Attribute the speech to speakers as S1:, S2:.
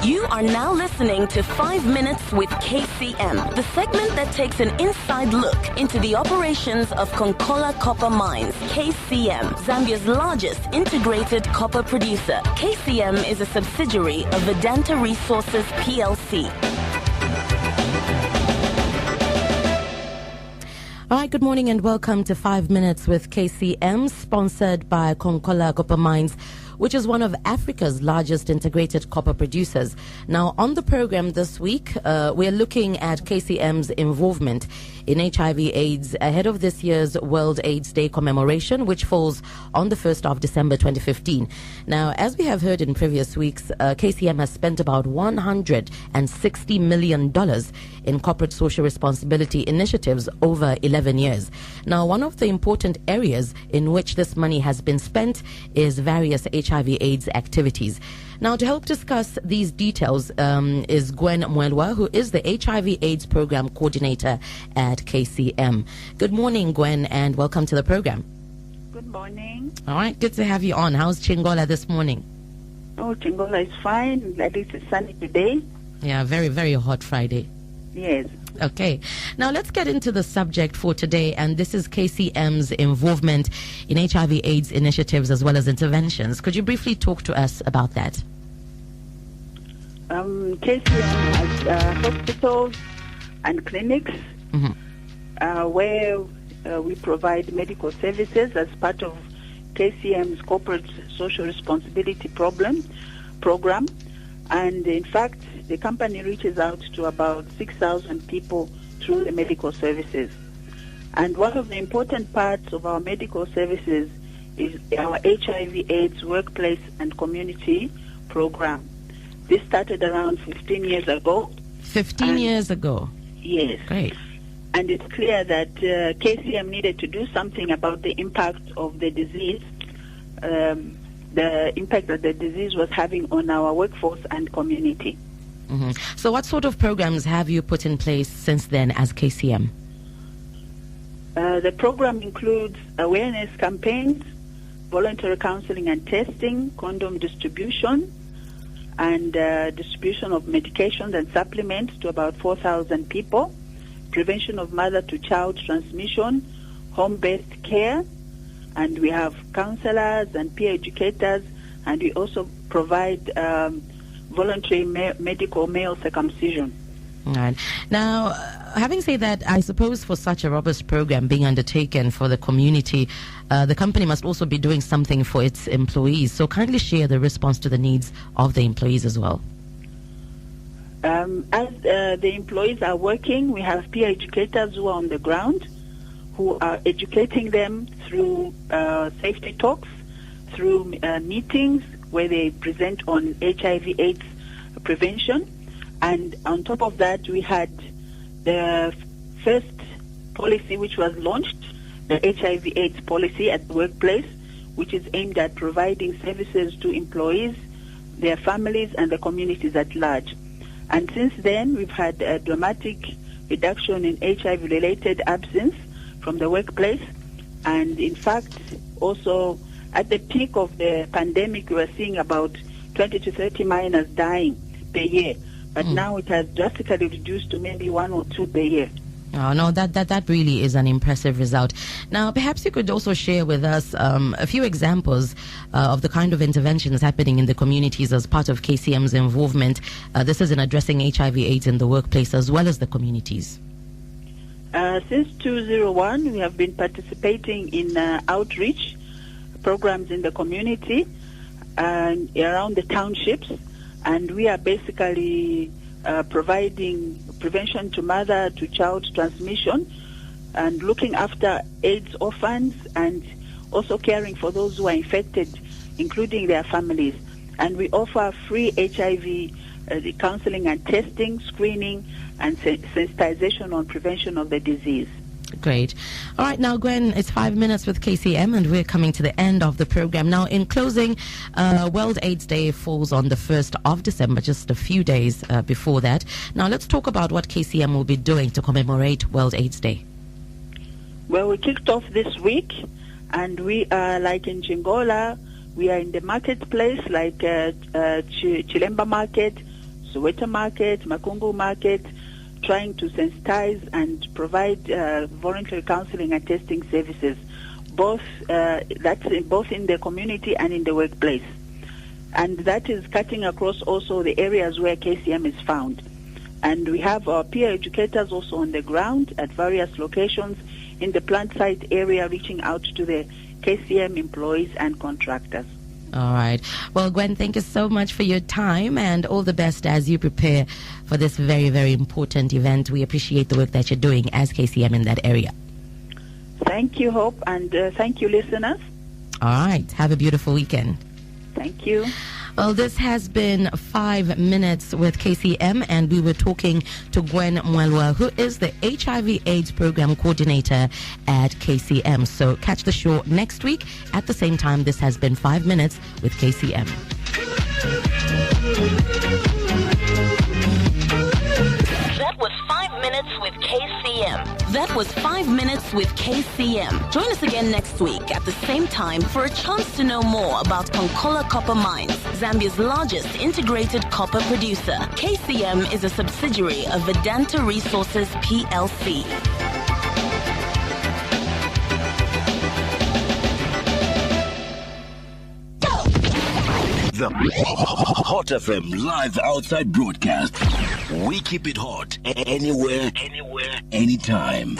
S1: You are now listening to 5 Minutes with KCM, the segment that takes an inside look into the operations of Konkola Copper Mines. KCM, Zambia's largest integrated copper producer. KCM is a subsidiary of Vedanta Resources PLC. All right, good morning and welcome to 5 Minutes with KCM, sponsored by Konkola Copper Mines, which is one of Africa's largest integrated copper producers. Now, on the program this week, we're looking at KCM's involvement in HIV/AIDS ahead of this year's World AIDS Day commemoration, which falls on the 1st of December 2015. Now, as we have heard in previous weeks, KCM has spent about $160 million in corporate social responsibility initiatives over 11 years. Now, one of the important areas in which this money has been spent is various HIV/AIDS activities. Now, to help discuss these details is Gwen Mwelwa, who is the HIV/AIDS program coordinator at KCM. Good morning, Gwen, and welcome to the program.
S2: Good morning.
S1: All right, good to have you on. How's Chingola this morning?
S2: Oh, Chingola is fine. At least it's sunny today.
S1: Yeah, very, very hot Friday.
S2: Yes.
S1: Okay. Now let's get into the subject for today, and this is KCM's involvement in HIV/AIDS initiatives as well as interventions. Could you briefly talk to us about that?
S2: KCM has hospitals and clinics where we provide medical services as part of KCM's corporate social responsibility program. And in fact, the company reaches out to about 6,000 people through the medical services. And one of the important parts of our medical services is our HIV/AIDS workplace and community program. This started around 15 years ago.
S1: 15 years ago?
S2: Yes.
S1: Great.
S2: And it's clear that KCM needed to do something about the impact of the disease, the impact that the disease was having on our workforce and community.
S1: So what sort of programs have you put in place since then as KCM?
S2: The program includes awareness campaigns, voluntary counseling and testing, condom distribution, and distribution of medications and supplements to about 4,000 people, prevention of mother-to-child transmission, home-based care, and we have counselors and peer educators, and we also provide voluntary medical male circumcision.
S1: All right. Now, having said that, I suppose for such a robust program being undertaken for the community, the company must also be doing something for its employees. So kindly share the response to the needs of the employees as well.
S2: As the employees are working, we have peer educators who are on the ground, who are educating them through safety talks, through meetings where they present on HIV/AIDS prevention. And on top of that, we had the first policy which was launched, the HIV/AIDS policy at the workplace, which is aimed at providing services to employees, their families, and the communities at large. And since then, we've had a dramatic reduction in HIV-related absence from the workplace. And in fact, also at the peak of the pandemic, we were seeing about 20 to 30 minors dying per year. But now it has drastically reduced to maybe 1 or 2 per year.
S1: Oh, no, that really is an impressive result. Now, perhaps you could also share with us a few examples of the kind of interventions happening in the communities as part of KCM's involvement. This is in addressing HIV/AIDS in the workplace as well as the communities.
S2: Since 2001, we have been participating in outreach programs in the community and around the townships, and we are basically providing prevention to mother-to-child transmission and looking after AIDS orphans and also caring for those who are infected, including their families. And we offer free HIV counseling and testing, screening, and sensitization on prevention of the disease.
S1: Great. All right, now, Gwen, it's 5 minutes with KCM, and we're coming to the end of the program. Now, in closing, World AIDS Day falls on the 1st of December, just a few days before that. Now, let's talk about what KCM will be doing to commemorate World AIDS Day.
S2: Well, we kicked off this week, and we are, like in Chingola, we are in the marketplace, like Chilemba Market, Soweto Market, Makungu Market, trying to sensitize and provide voluntary counseling and testing services, both in the community and in the workplace. And that is cutting across also the areas where KCM is found. And we have our peer educators also on the ground at various locations in the plant site area, reaching out to the KCM employees and contractors.
S1: All right. Well, Gwen, thank you so much for your time, and all the best as you prepare for this very, very important event. We appreciate the work that you're doing as KCM in that area.
S2: Thank you, Hope, and thank you, listeners.
S1: All right. Have a beautiful weekend.
S2: Thank you.
S1: Well, this has been 5 Minutes with KCM, and we were talking to Gwen Mwelwa, who is the HIV/AIDS Program Coordinator at KCM. So catch the show next week at the same time. This has been 5 Minutes with KCM.
S3: That was 5 Minutes with KCM. That was 5 Minutes with KCM. Join us again next week at the same time for a chance to know more about Konkola Copper Mines, Zambia's largest integrated copper producer. KCM is a subsidiary of Vedanta Resources PLC.
S4: The Hot FM live outside broadcast. We keep it hot anywhere, anytime.